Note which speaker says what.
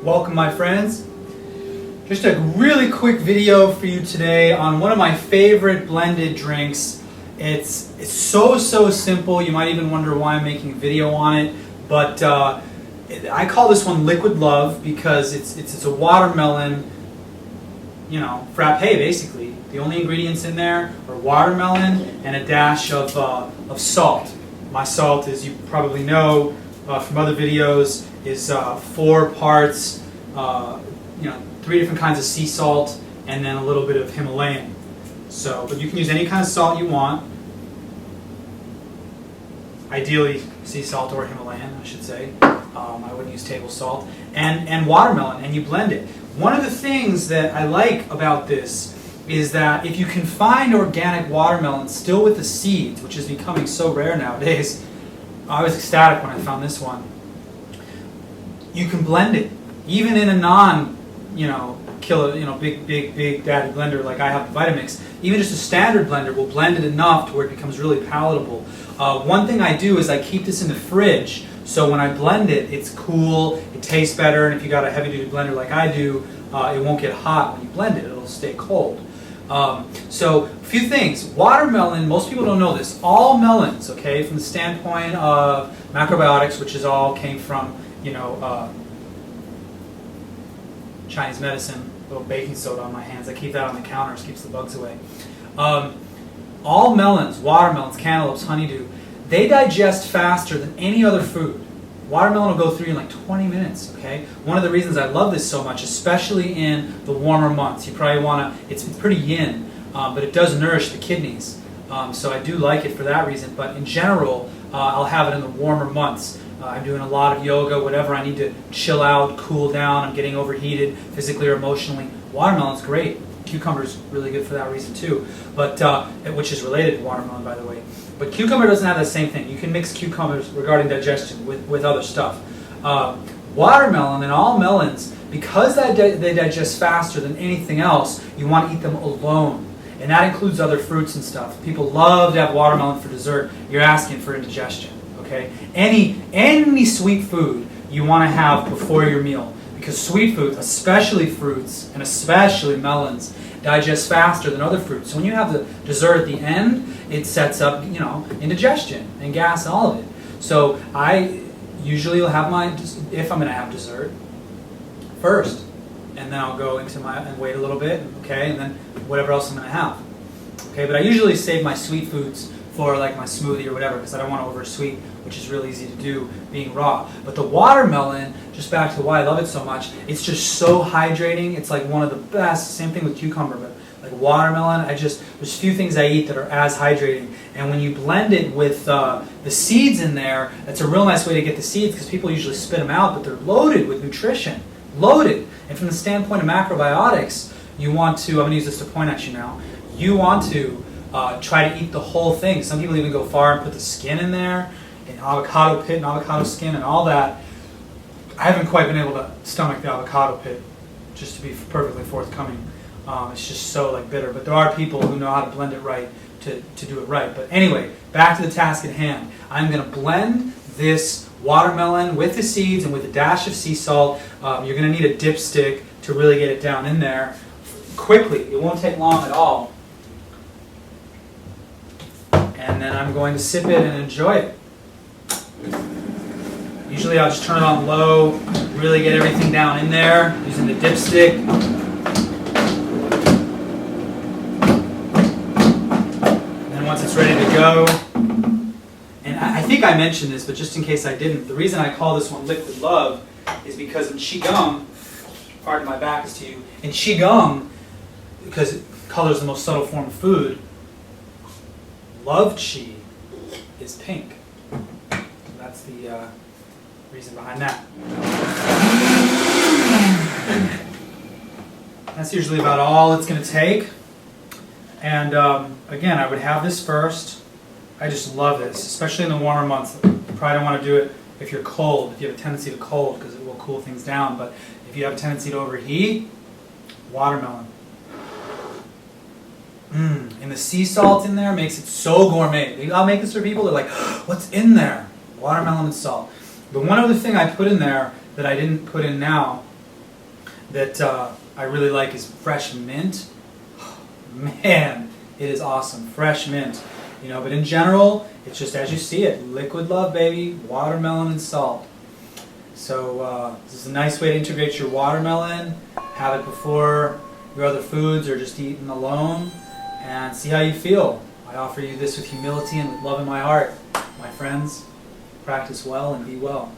Speaker 1: Welcome, my friends. Just a really quick video for you today on one of my favorite blended drinks. It's so simple. You might even wonder why I'm making a video on it, but I call this one Liquid Love because it's a watermelon, frappe basically. The only ingredients in there are watermelon and a dash of salt. My salt, as you probably know from other videos, is 4 parts, 3 different kinds of sea salt, and then a little bit of Himalayan. But you can use any kind of salt you want. Ideally, sea salt or Himalayan, I should say. I wouldn't use table salt. And watermelon, and you blend it. One of the things that I like about this is that if you can find organic watermelon still with the seeds, which is becoming so rare nowadays, I was ecstatic when I found this one. You can blend it, even in a non-killer, big daddy blender like I have the Vitamix. Even just a standard blender will blend it enough to where it becomes really palatable. One thing I do is I keep this in the fridge, so when I blend it, it's cool, it tastes better, and if you got a heavy-duty blender like I do, it won't get hot when you blend it, it'll stay cold. So, a few things. Watermelon, most people don't know this. All melons, okay, from the standpoint of macrobiotics, which is all came from, Chinese medicine, a little baking soda on my hands. I keep that on the counter, it keeps the bugs away. All melons, watermelons, cantaloupes, honeydew, they digest faster than any other food. Watermelon will go through in like 20 minutes, okay? One of the reasons I love this so much, especially in the warmer months, you probably want to, it's pretty yin, but it does nourish the kidneys. So I do like it for that reason, but in general, I'll have it in the warmer months. I'm doing a lot of yoga, whatever, I need to chill out, cool down, I'm getting overheated physically or emotionally. Watermelon's great. Cucumber's really good for that reason too, but which is related to watermelon, by the way. But cucumber doesn't have the same thing. You can mix cucumbers regarding digestion with other stuff. Watermelon and all melons, because they digest faster than anything else, you want to eat them alone. And that includes other fruits and stuff. People love to have watermelon for dessert. You're asking for indigestion. Okay? Any sweet food you want to have before your meal, because sweet foods, especially fruits and especially melons, digest faster than other fruits. So when you have the dessert at the end, it sets up, indigestion and gas and all of it. So I usually will have if I'm going to have dessert, first, and then I'll go into and wait a little bit, okay, and then whatever else I'm going to have. Okay, but I usually save my sweet foods for like my smoothie or whatever, because I don't want to oversweet, which is really easy to do being raw. But the watermelon, just back to why I love it so much, it's just so hydrating. It's like one of the best. Same thing with cucumber, but like watermelon, there's a few things I eat that are as hydrating. And when you blend it with the seeds in there, that's a real nice way to get the seeds, because people usually spit them out, but they're loaded with nutrition. Loaded. And from the standpoint of macrobiotics, you want to, I'm going to use this to point at you now, you want to try to eat the whole thing. Some people even go far and put the skin in there, and avocado pit and avocado skin and all that. I haven't quite been able to stomach the avocado pit, just to be perfectly forthcoming. It's just so bitter. But there are people who know how to blend it right to do it right. But anyway, back to the task at hand. I'm going to blend this watermelon with the seeds and with a dash of sea salt. You're going to need a dipstick to really get it down in there quickly. It won't take long at all. And then I'm going to sip it and enjoy it. Usually I'll just turn it on low, really get everything down in there using the dipstick. And then once it's ready to go, and I think I mentioned this, but just in case I didn't, the reason I call this one Liquid Love is because in Qigong, pardon my back is to you, in Qigong, because color is the most subtle form of food, love Qi is pink. So that's the reason behind that. That's usually about all it's going to take. And again, I would have this first. I just love this, especially in the warmer months. You probably don't want to do it if you're cold, if you have a tendency to cold, because it will cool things down. But if you have a tendency to overheat, watermelon. And the sea salt in there makes it so gourmet. I'll make this for people, they're like, what's in there? Watermelon and salt. The one other thing I put in there that I didn't put in now that I really like is fresh mint. Man, it is awesome, fresh mint. You know, but in general, it's just as you see it, liquid love, baby, watermelon and salt. So this is a nice way to integrate your watermelon. Have it before your other foods or just eaten alone, and see how you feel. I offer you this with humility and with love in my heart. My friends, practice well and be well.